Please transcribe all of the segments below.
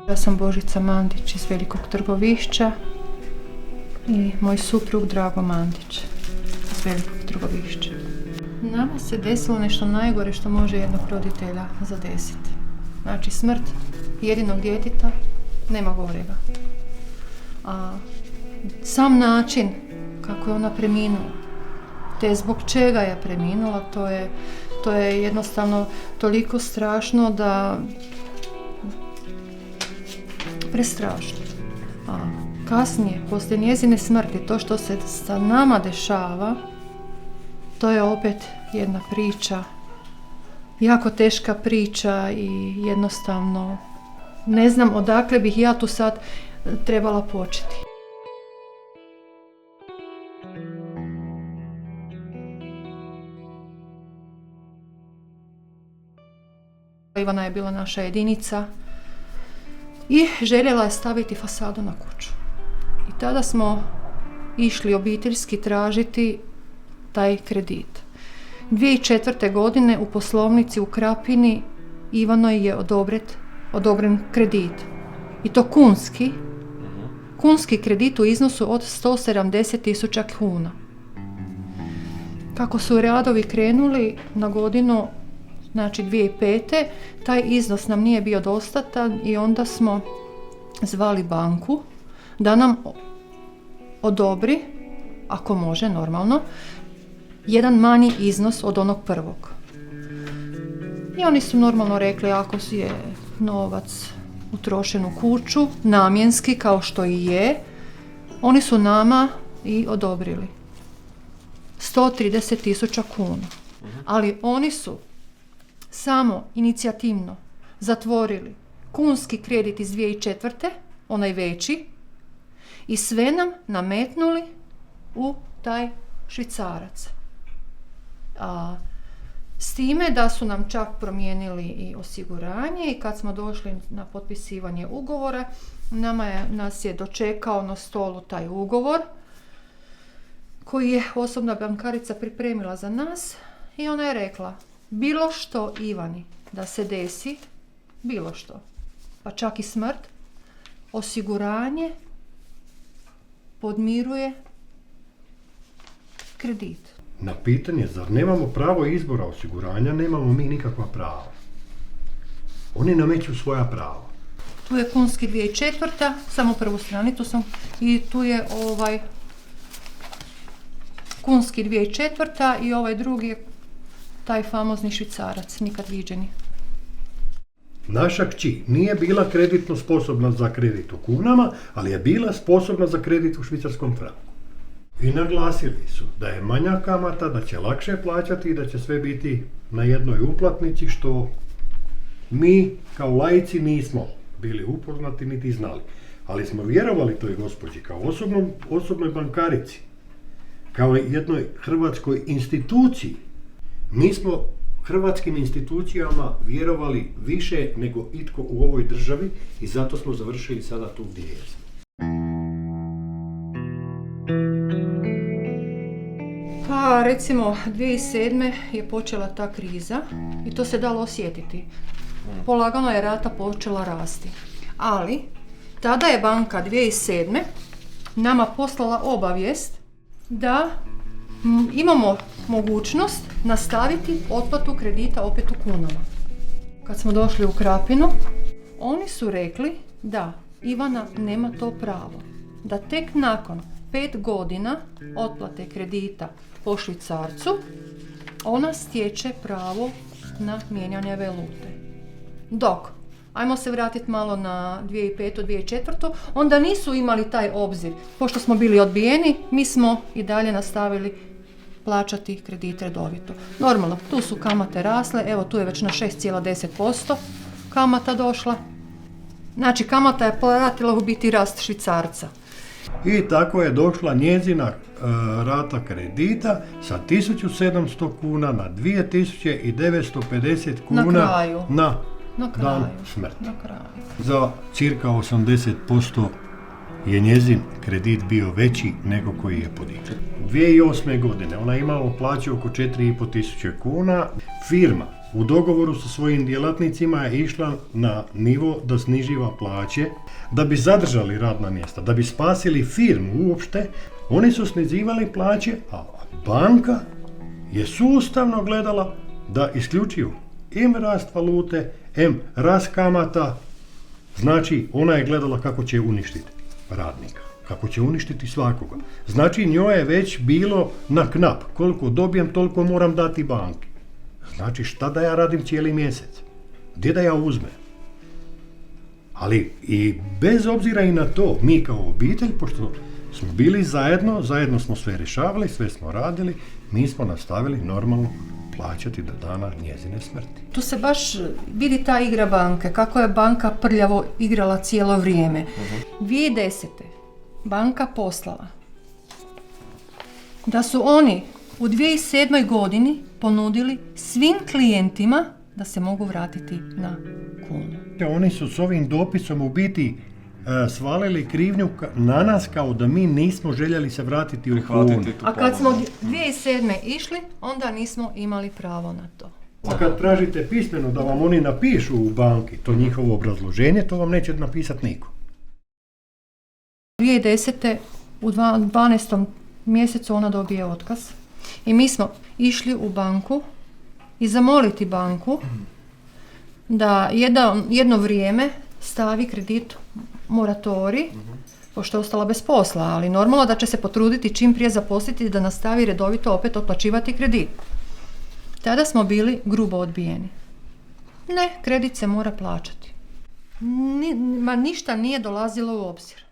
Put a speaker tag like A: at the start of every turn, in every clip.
A: Ja sam Božica Mandić iz Velikog Trgovišća i moj suprug Drago Mandić iz Velikog Trgovišća. Nama se desilo nešto najgore što može jednog roditelja zadesiti. Znači smrt jedinog djeteta, nema gorega. A sam način kako je ona preminula, te zbog čega je preminula, to je jednostavno toliko strašno da prestrašno. A kasnije, poslije njezine smrti, to što se sa nama dešava, to je opet jedna priča, jako teška priča i jednostavno ne znam odakle bih ja tu sad trebala početi. Ivana je bila naša jedinica i željela je staviti fasadu na kuću. I tada smo išli obiteljski tražiti taj kredit. 2004. godine u poslovnici u Krapini Ivanoj je odobren kredit. I to kunski kredit u iznosu od 170.000 kuna. Kako su radovi krenuli na godinu, znači 2005. taj iznos nam nije bio dostatan i onda smo zvali banku da nam odobri, ako može normalno, jedan manji iznos od onog prvog. I oni su normalno rekli ako je novac utrošen u kuću, namjenski kao što i je, oni su nama i odobrili 130.000 kuna. Ali oni su samo inicijativno zatvorili kunski kredit iz 2004. onaj veći i sve nam nametnuli u taj švicarac. S time da su nam čak promijenili i osiguranje i kad smo došli na potpisivanje ugovora, nas je dočekao na stolu taj ugovor koji je osobna bankarica pripremila za nas i ona je rekla bilo što Ivani da se desi, bilo što, pa čak i smrt, osiguranje podmiruje kredit.
B: Na pitanje, zar nemamo pravo izbora osiguranja, nemamo mi nikakva prava. Oni nameću svoja prava.
A: Tu je kunski 2004. samo prvu stranicu sam i tu je kunski 2004. i ovaj drugi je taj famozni švicarac, nikad viđeni.
B: Naša kći nije bila kreditno sposobna za kredit u kunama, ali je bila sposobna za kredit u švicarskom franku. I naglasili su da je manja kamata, da će lakše plaćati i da će sve biti na jednoj uplatnici, što mi kao laici nismo bili upoznati niti znali. Ali smo vjerovali toj gospođi kao osobnoj bankarici, kao jednoj hrvatskoj instituciji. Mi smo hrvatskim institucijama vjerovali više nego itko u ovoj državi i zato smo završili sada tu gdje jesmo.
A: Pa recimo 2007. je počela ta kriza i to se dalo osjetiti. Polagano je rata počela rasti. Ali tada je banka 2007. nama poslala obavijest da imamo mogućnost nastaviti otplatu kredita opet u kunama. Kad smo došli u Krapinu, oni su rekli da Ivana nema to pravo. Da tek nakon 5 godina otplate kredita po švicarcu, ona stječe pravo na mijenjanje valute. Dok Ajmo se vratiti malo na 2005. 2004. Onda nisu imali taj obzir. Pošto smo bili odbijeni, mi smo i dalje nastavili plaćati kredit redovito. Normalno, tu su kamate rasle, evo tu je već na 6,10% kamata došla. Znači, kamata je pratila u biti rast švicarca.
B: I tako je došla njezina rata kredita sa 1700 kuna na 2950 kuna na dan smrti.
A: Na kraju.
B: Za cirka 80% je njezin kredit bio veći nego koji je podignut. 2008. godine ona je imala plaću oko 4500 kuna. Firma u dogovoru sa svojim djelatnicima je išla na nivo da sniživa plaće, da bi zadržali radna mjesta, da bi spasili firmu uopšte. Oni su snizivali plaće, a banka je sustavno gledala da isključuju im rast valute, rast kamata. Znači, ona je gledala kako će uništiti radnika, kako će uništiti svakoga. Znači, njoj je već bilo na knap. Koliko dobijem, toliko moram dati banki. Znači, šta da ja radim cijeli mjesec? Gdje da ja uzmem? Ali i bez obzira i na to, mi kao obitelj, pošto smo bili zajedno smo sve rješavali, sve smo radili, mi smo nastavili normalno plaćati do dana njezine smrti.
A: Tu se baš vidi ta igra banke, kako je banka prljavo igrala cijelo vrijeme. 2010. banka poslala da su oni u 2007. godini ponudili svim klijentima da se mogu vratiti na kunu.
B: Oni su s ovim dopisom u biti svalili krivnju na nas kao da mi nismo željeli se vratiti u kunu.
A: A kad smo 2007. išli, onda nismo imali pravo na to.
B: A kad tražite pismeno da vam oni napišu u banki to njihovo obrazloženje, to vam neće napisati niko.
A: 2010. u 12. mjesecu ona dobije otkaz i mi smo išli u banku i zamoliti banku da jedno vrijeme stavi kredit moratorij, pošto je ostala bez posla, ali normalno da će se potruditi čim prije zaposliti da nastavi redovito opet otplaćivati kredit. Tada smo bili grubo odbijeni. Ne, kredit se mora plaćati. Ništa nije dolazilo u obzir.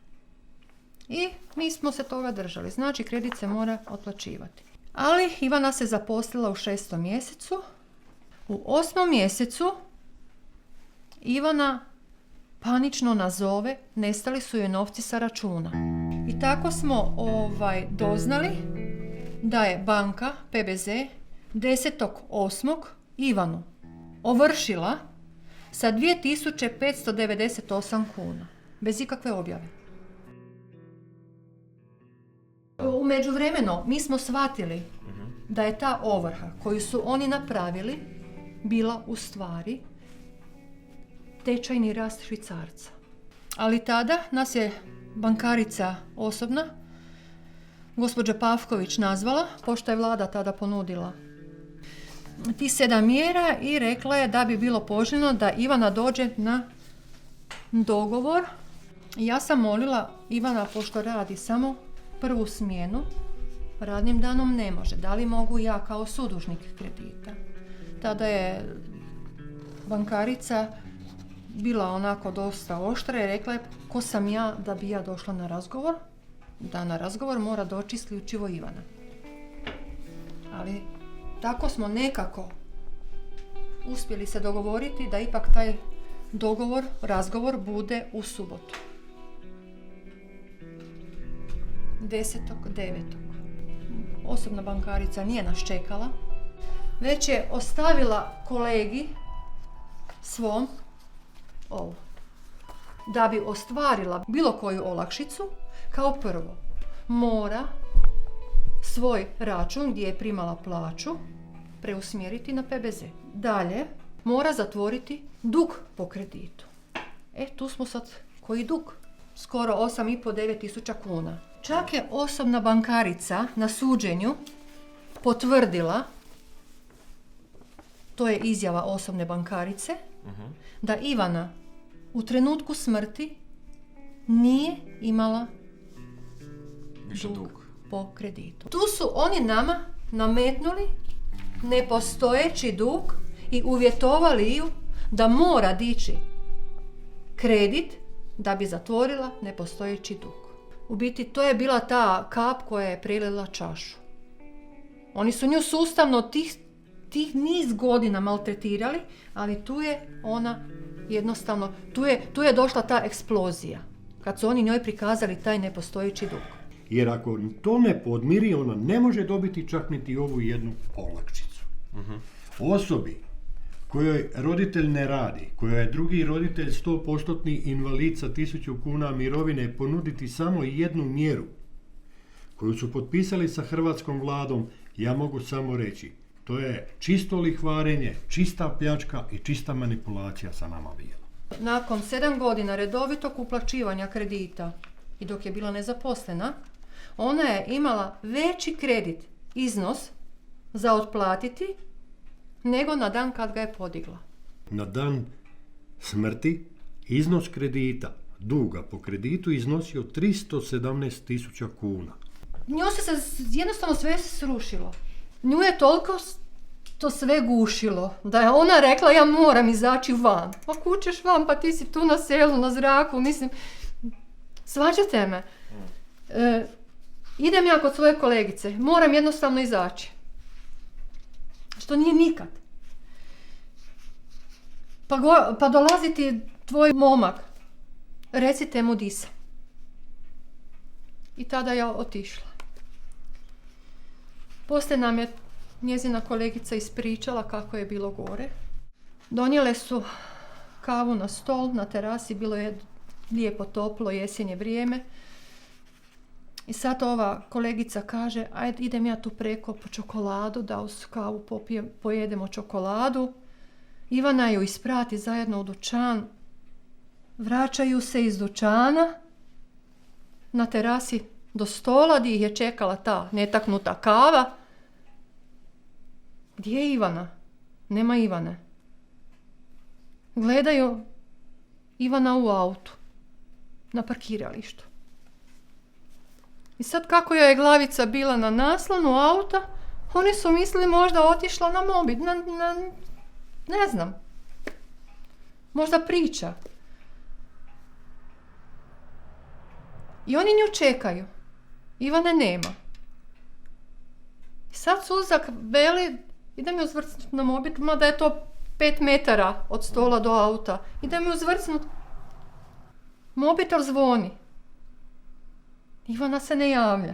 A: I mi smo se toga držali. Znači, kredit se mora otplaćivati. Ali Ivana se zaposlila u 6. mjesecu. U 8. mjesecu Ivana panično nazove, nestali su joj novci sa računa. I tako smo doznali da je banka PBZ 10.8. Ivanu ovršila sa 2598 kuna. Bez ikakve objave. U međuvremenu mi smo shvatili da je ta ovrha koju su oni napravili bila u stvari tečajni rast švicarca. Ali tada nas je bankarica osobna, gospođa Pavković, nazvala, pošto je vlada tada ponudila ti 7 mjera i rekla je da bi bilo poželjno da Ivana dođe na dogovor. Ja sam molila Ivana, pošto radi samo prvu smjenu, radnim danom ne može. Da li mogu ja kao sudužnik kredita? Tada je bankarica bila onako dosta oštra i rekla je ko sam ja da bi ja došla na razgovor, da na razgovor mora doći isključivo Ivana. Ali tako smo nekako uspjeli se dogovoriti da ipak taj razgovor bude u subotu. 10.9. Osobna bankarica nije nas čekala, već je ostavila kolegi svom ovo. Da bi ostvarila bilo koju olakšicu, kao prvo mora svoj račun gdje je primala plaću preusmjeriti na PBZ. Dalje mora zatvoriti dug po kreditu. Tu smo sad koji dug? Skoro 8,5-9 tisuća kuna. Čak je osobna bankarica na suđenju potvrdila, to je izjava osobne bankarice, da Ivana u trenutku smrti nije imala dug po kreditu. Tu su oni nama nametnuli nepostojeći dug i uvjetovali ju da mora dići kredit da bi zatvorila nepostojeći dug. U biti to je bila ta kap koja je prelila čašu. Oni su nju sustavno tih niz godina maltretirali, ali tu je ona jednostavno, tu je došla ta eksplozija. Kad su oni njoj prikazali taj nepostojeći dug.
B: Jer ako to ne podmiri, ona ne može dobiti čak niti ovu jednu olakšicu. Osobi kojoj roditelj ne radi, kojoj je drugi roditelj 100% invalid sa 1000 kuna mirovine, ponuditi samo jednu mjeru koju su potpisali sa hrvatskom vladom, ja mogu samo reći, to je čisto lihvarenje, čista pljačka i čista manipulacija sa nama bila.
A: Nakon 7 godina redovitog uplaćivanja kredita i dok je bila nezaposlena, ona je imala veći kredit, iznos za otplatiti nego na dan kad ga je podigla.
B: Na dan smrti iznos kredita, duga po kreditu iznosio 317.000 kuna.
A: Nju se jednostavno sve srušilo. Nju je toliko to sve gušilo da je ona rekla ja moram izaći van. Pa kućeš van, pa ti si tu na selu, na zraku, mislim, svađate me. Idem ja kod svoje kolegice, moram jednostavno izaći. Što nije nikad. Pa dolazi ti tvoj momak, recite mu di sam. I tada ja otišla. Poslije nam je njezina kolegica ispričala kako je bilo gore. Donijele su kavu na stol, na terasi, bilo je lijepo toplo, jesenje vrijeme. I sad ova kolegica kaže, ajde idem ja tu preko po čokoladu, da uz kavu pojedemo čokoladu. Ivana ju isprati zajedno u dućan. Vraćaju se iz dućana na terasi do stola gdje ih je čekala ta netaknuta kava. Gdje je Ivana? Nema Ivane. Gledaju Ivana u autu, na parkiralištu. I sad kako joj je glavica bila na naslonu auta, oni su mislili možda otišla na mobit, ne znam, možda priča. I oni nju čekaju. Ivane nema. I sad Suzak veli, idem ju uzvrcnut na mobit, mada je to 5 metara od stola do auta. Idem ju uzvrcnut. Mobitel zvoni. Ivana se ne javlja.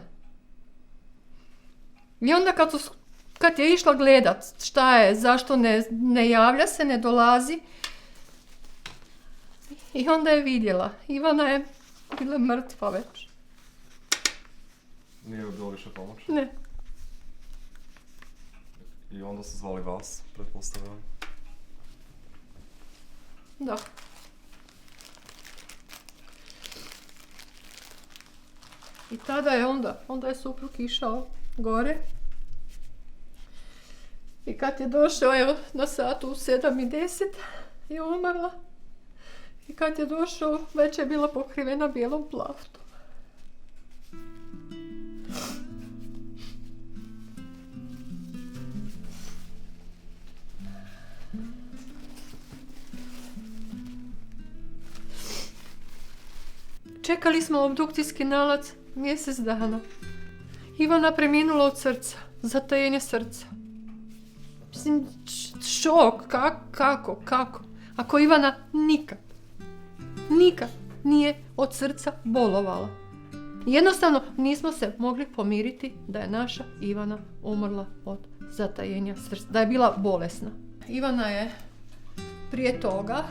A: I onda kad je išla gledat šta je, zašto ne javlja se, ne dolazi, i onda je vidjela. Ivana je bila mrtva već.
C: Nije joj bilo više pomoći?
A: Ne.
C: I onda su zvali vas, pretpostavljam?
A: Da. I tada je onda je suprug išao gore. I kad je došao, evo, na satu u 7:10 je umrla. I kad je došao, već je bila pokrivena bijelom plahtom. Čekali smo obdukcijski nalaz mjesec dana. Ivana preminula od srca, zatajenje srca. Mislim, šok, kako? Ako Ivana nikad nije od srca bolovala. Jednostavno nismo se mogli pomiriti da je naša Ivana umrla od zatajenja srca, da je bila bolesna. Ivana je prije toga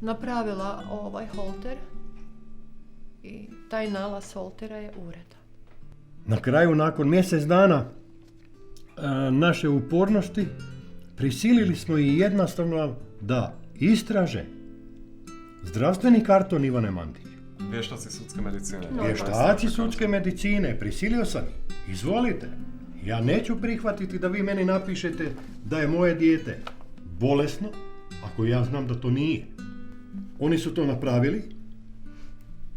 A: napravila ovaj holter i taj nalaz holtera je uredan.
B: Na kraju, nakon mjesec dana naše upornosti, prisilili smo i jednostavno da istraže zdravstveni karton Ivane Mandić.
C: Vještaci sudske medicine.
B: Vještaci sudske medicine, prisilio sam ih. Izvolite, ja neću prihvatiti da vi meni napišete da je moje dijete bolesno, ako ja znam da to nije. Oni su to napravili,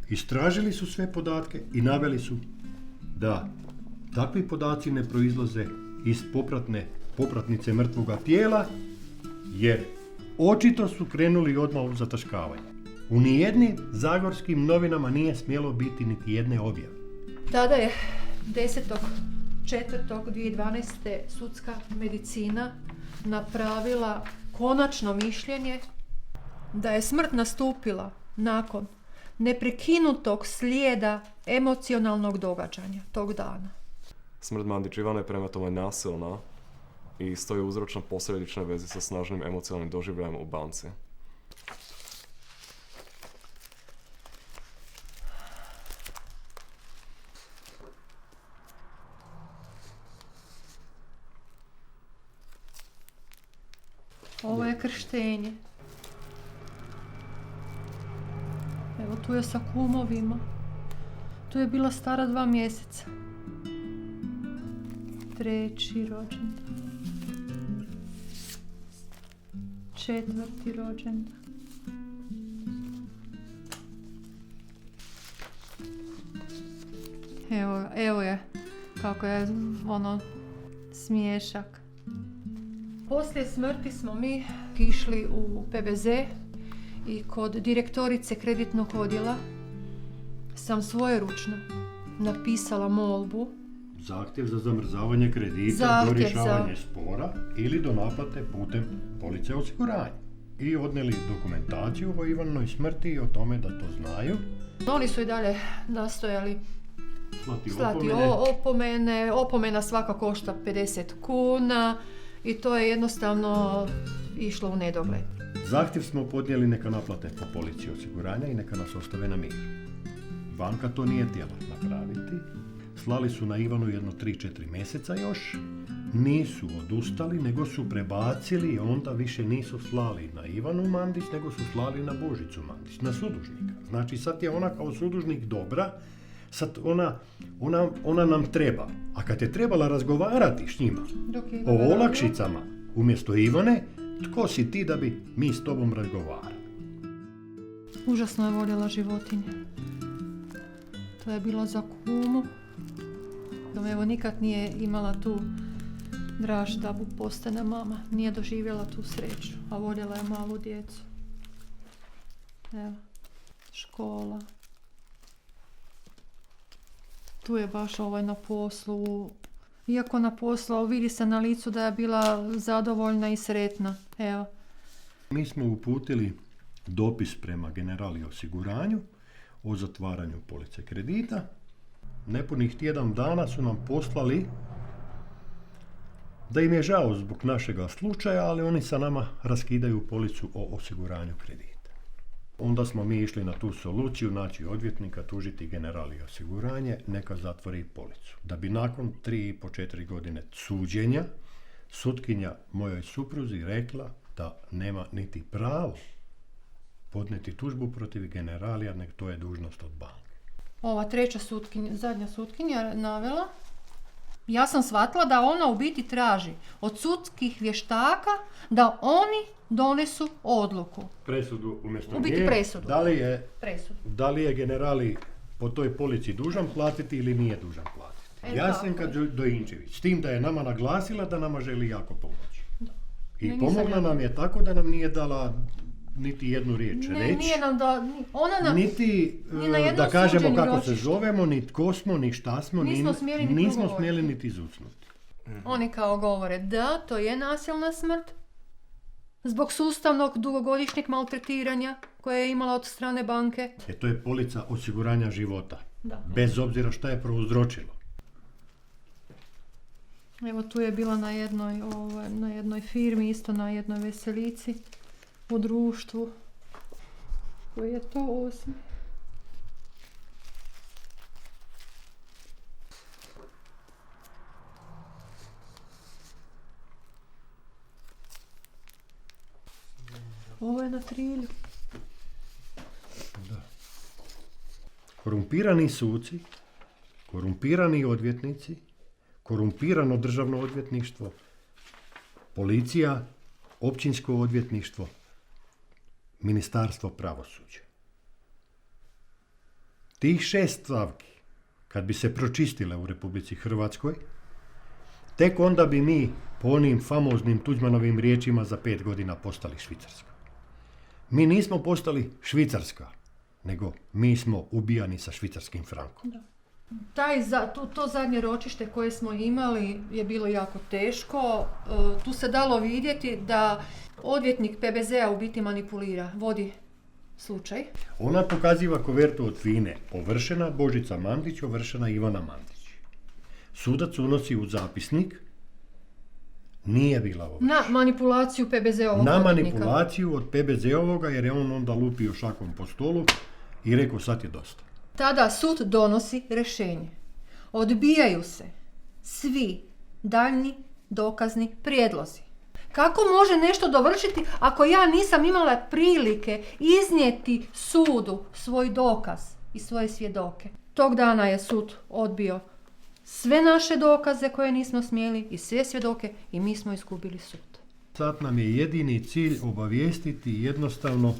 B: istražili su sve podatke i naveli su da takvi podaci ne proizlaze iz popratnice mrtvoga tijela, jer očito su krenuli odmah u zataškavanje. U nijednim zagorskim novinama nije smjelo biti niti jedne objave.
A: Tada je 10.4.2012. sudska medicina napravila konačno mišljenje da je smrt nastupila nakon neprekinutog slijeda emocionalnog događanja tog dana.
C: Smrt Mandić Ivane je prema tome nasilna i stoji u uzročno posljedičnoj vezi sa snažnim emocionalnim doživljajem u banci.
A: Ovo je krštenje. Evo tu je sa kumovima. Tu je bila stara 2 mjeseca. 3. rođendan. 4. rođendan. Evo je kako je smiješak. Poslije smrti smo mi išli u PBZ i kod direktorice kreditnog odjela sam svojeručno napisala molbu.
B: Zahtjev za zamrzavanje kredita do rješavanja spora ili do naplate putem police osiguranja. I odnijeli dokumentaciju o Ivaninoj smrti i o tome da to znaju.
A: Oni su i dalje nastojali slati
B: opomene.
A: Opomena svaka košta 50 kuna i to je jednostavno išlo u nedogled.
B: Zahtjev smo podnijeli neka naplate po polici osiguranja i neka nas ostave na miru. Banka to nije htjela napraviti. Slali su na Ivanu jedno 3-4 mjeseca još. Nisu odustali, nego su prebacili i onda više nisu slali na Ivanu Mandić, nego su slali na Božicu Mandić, na sudužnika. Znači sad je ona kao sudužnik dobra, sad ona nam treba. A kad je trebala razgovarati s njima o olakšicama umjesto Ivane, tko si ti da bi mi s tobom razgovarali?
A: Užasno je voljela životinje. To je bilo za kumu. Evo, nikad nije imala tu draž da bu postane mama. Nije doživjela tu sreću, a voljela je malu djecu. Evo, škola. Tu je baš na poslu. Iako na poslu, vidi se na licu da je bila zadovoljna i sretna. Evo.
B: Mi smo uputili dopis prema Generali osiguranju o zatvaranju police kredita. Nepunih tjedan dana su nam poslali da im je žao zbog našega slučaja, ali oni sa nama raskidaju policu o osiguranju kredita. Onda smo mi išli na tu soluciju, naći odvjetnika, tužiti Generali osiguranje, neka zatvori policu. Da bi nakon 3,5-4 godine suđenja sutkinja mojoj supruzi rekla da nema niti pravo podnijeti tužbu protiv Generalija, nek to je dužnost od banke.
A: Ova zadnja sutkinja navela, ja sam shvatila da ona u biti traži od sudskih vještaka da oni donesu odluku.
B: Presudu umjesto
A: u biti
B: nje.
A: Presudu.
B: Da li je Generali po toj polici dužan platiti ili nije dužan platiti. Jasenka Dojinčević, s tim da je nama naglasila da nama želi jako pomoći. I pomogla nam je tako da nam nije dala niti jednu riječ reći.
A: Nije nam
B: niti da kažemo kako se zovemo, ni tko smo, ni šta smo, nismo smjeli niti zucnuti.
A: Oni kao govore da to je nasilna smrt zbog sustavnog dugogodišnjeg maltretiranja koje je imala od strane banke.
B: To je polica osiguranja života.
A: Da.
B: Bez obzira šta je prouzročilo.
A: Evo tu je bila na jednoj firmi, isto na jednoj veselici u društvu. Koji je to 8? Ovo je na Trilju.
B: Da. Korumpirani suci, korumpirani odvjetnici, korumpirano državno odvjetništvo, policija, općinsko odvjetništvo, Ministarstvo pravosuđa. Tih 6 stavki, kad bi se pročistile u Republici Hrvatskoj, tek onda bi mi, po onim famoznim Tuđmanovim riječima, za 5 godina postali Švicarska. Mi nismo postali Švicarska, nego mi smo ubijani sa švicarskim frankom.
A: To zadnje ročište koje smo imali je bilo jako teško. Tu se dalo vidjeti da odvjetnik PBZ-a u biti manipulira, vodi slučaj.
B: Ona pokaziva kovertu od FINA-e, ovršena Božica Mandić, ovršena Ivana Mandić. Sudac unosi u zapisnik, nije bila ovršena.
A: Na manipulaciju PBZ-ovog
B: Na
A: odvjetnika.
B: manipulaciju od PBZ-ovoga jer je on onda lupio šakom po stolu i rekao sad je dosta.
A: Tada sud donosi rješenje. Odbijaju se svi daljni dokazni prijedlozi. Kako može nešto dovršiti ako ja nisam imala prilike iznijeti sudu svoj dokaz i svoje svjedoke? Tog dana je sud odbio sve naše dokaze koje nismo smjeli i sve svjedoke i mi smo izgubili sud.
B: Sad nam je jedini cilj obavijestiti jednostavno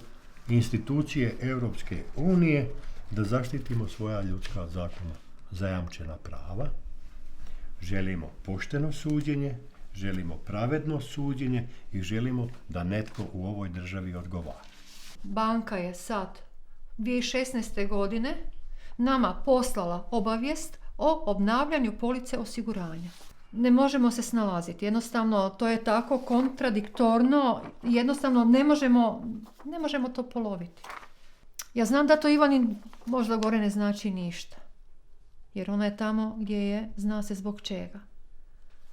B: institucije Europske unije da zaštitimo svoja ljudska zakona zajamčena prava. Želimo pošteno suđenje, želimo pravedno suđenje i želimo da netko u ovoj državi odgovara.
A: Banka je sad 2016. godine nama poslala obavijest o obnavljanju police osiguranja. Ne možemo se snalaziti, jednostavno to je tako kontradiktorno, jednostavno ne možemo to poloviti. Ja znam da to Ivani možda gore ne znači ništa, jer ona je tamo gdje je, zna se zbog čega.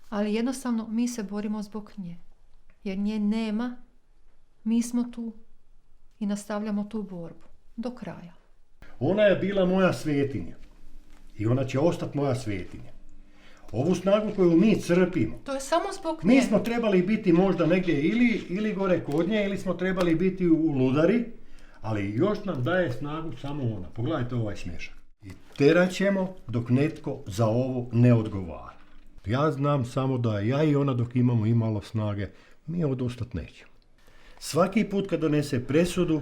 A: Ali jednostavno mi se borimo zbog nje, jer nje nema, mi smo tu i nastavljamo tu borbu do kraja.
B: Ona je bila moja svetinja i ona će ostati moja svetinja. Ovu snagu koju mi crpimo,
A: To je samo zbog nje.
B: mi smo trebali biti možda negdje ili gore kod nje, ili smo trebali biti u Ludari, ali još nam daje snagu samo ona. Pogledajte ovaj smješak. I terat ćemo dok netko za ovo ne odgovara. Ja znam samo da ja i ona dok imamo imalo snage, mi odustat nećemo. Svaki put kad donese presudu,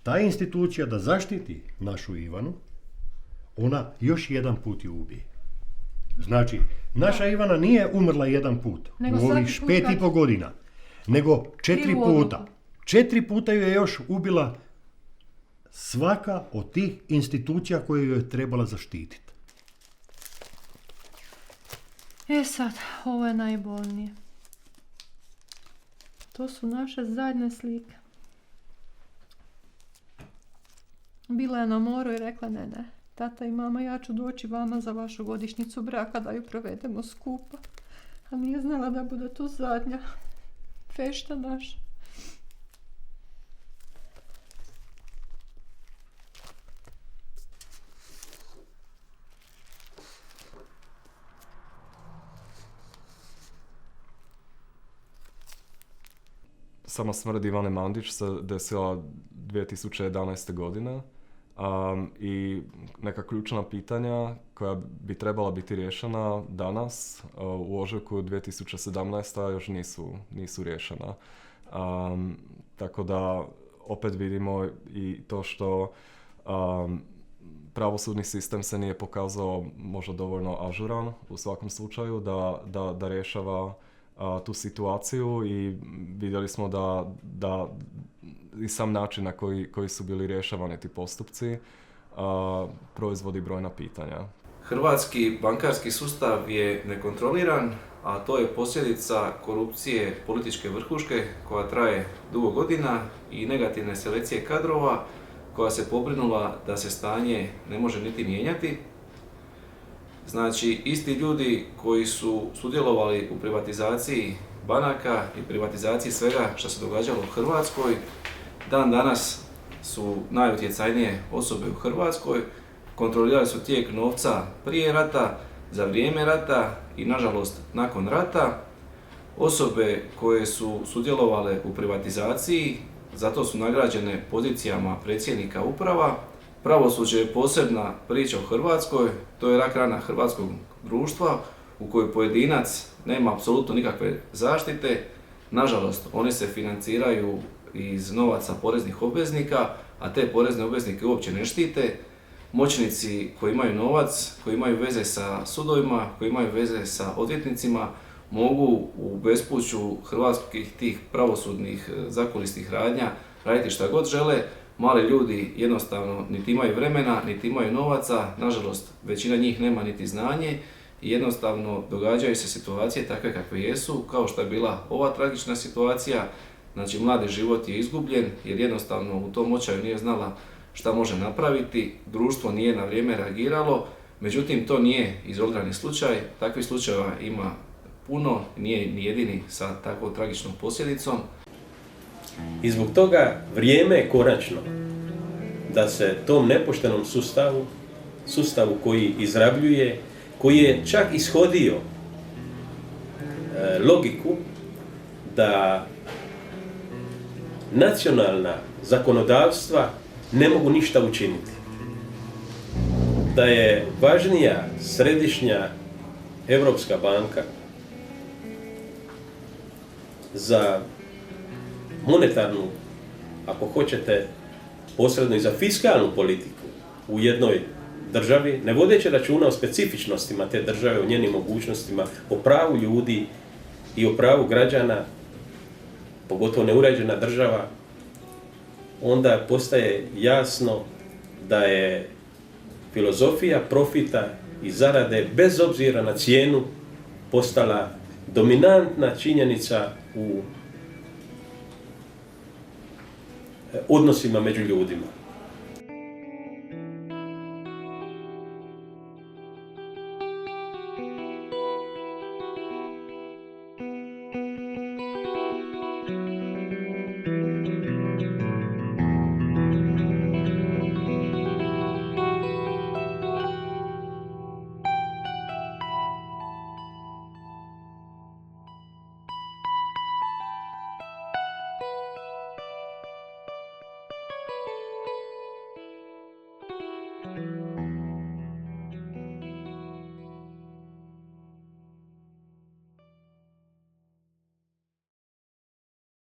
B: ta institucija da zaštiti našu Ivanu, ona još jedan put ju ubije. Znači, naša Ivana nije umrla jedan put
A: Nego
B: u ovih
A: svaki put
B: 5,5 godina, nego 4
A: Krivu
B: puta.
A: odluku.
B: 4 puta ju je još ubila svaka od tih institucija koje ju je trebala zaštititi.
A: Sad, ovo je najbolnije. To su naše zadnje slike. Bila je na moru i rekla ne, tata i mama, ja ću doći vama za vašu godišnjicu braka da ju provedemo skupa. A nije znala da bude to zadnja fešta naša.
C: Sama smrt Ivane Mandić se desila 2011. godine i neka ključna pitanja koja bi trebala biti riješena danas u ožujku 2017. još nisu riješena. Tako da opet vidimo i to što pravosudni sistem se nije pokazao možda dovoljno ažuran u svakom slučaju da rješava tu situaciju i vidjeli smo da i sam način na koji su bili rješavani ti postupci proizvodi brojna pitanja.
D: Hrvatski bankarski sustav je nekontroliran, a to je posljedica korupcije političke vrhuške koja traje dugo godina i negativne selekcije kadrova koja se pobrinula da se stanje ne može niti mijenjati. Znači, isti ljudi koji su sudjelovali u privatizaciji banaka i privatizaciji svega što se događalo u Hrvatskoj, dan danas su najutjecajnije osobe u Hrvatskoj, kontrolirali su tijek novca prije rata, za vrijeme rata i nažalost nakon rata. Osobe koje su sudjelovale u privatizaciji, zato su nagrađene pozicijama predsjednika uprava. Pravosuđe je posebna priča u Hrvatskoj, to je rak rana hrvatskog društva u kojoj pojedinac nema apsolutno nikakve zaštite. Nažalost, oni se financiraju iz novaca poreznih obveznika, a te porezne obveznike uopće ne štite. Moćnici koji imaju novac, koji imaju veze sa sudovima, koji imaju veze sa odvjetnicima, mogu u bespuću hrvatskih tih pravosudnih zakulisnih radnja raditi šta god žele. Mali ljudi jednostavno niti imaju vremena, niti imaju novaca, nažalost većina njih nema niti znanje i jednostavno događaju se situacije takve kakve jesu, kao što je bila ova tragična situacija. Znači mladi život je izgubljen jer jednostavno u tom očaju nije znala šta može napraviti, društvo nije na vrijeme reagiralo, međutim to nije izolirani slučaj, takvih slučajeva ima puno, nije ni jedini sa takvom tragičnom posljedicom.
E: I zbog toga vrijeme je konačno da se tom nepoštenom sustavu koji izrabljuje, koji je čak ishodio logiku da nacionalna zakonodavstva ne mogu ništa učiniti. Da je važnija središnja Europska banka za monetarnu, ako hoćete, posredno i za fiskalnu politiku u jednoj državi, ne vodeći računa o specifičnostima te države, o njenim mogućnostima, o pravu ljudi i o pravu građana, pogotovo neuređena država, onda postaje jasno da je filozofija profita i zarade, bez obzira na cijenu, postala dominantna činjenica u odnosima među ljudima.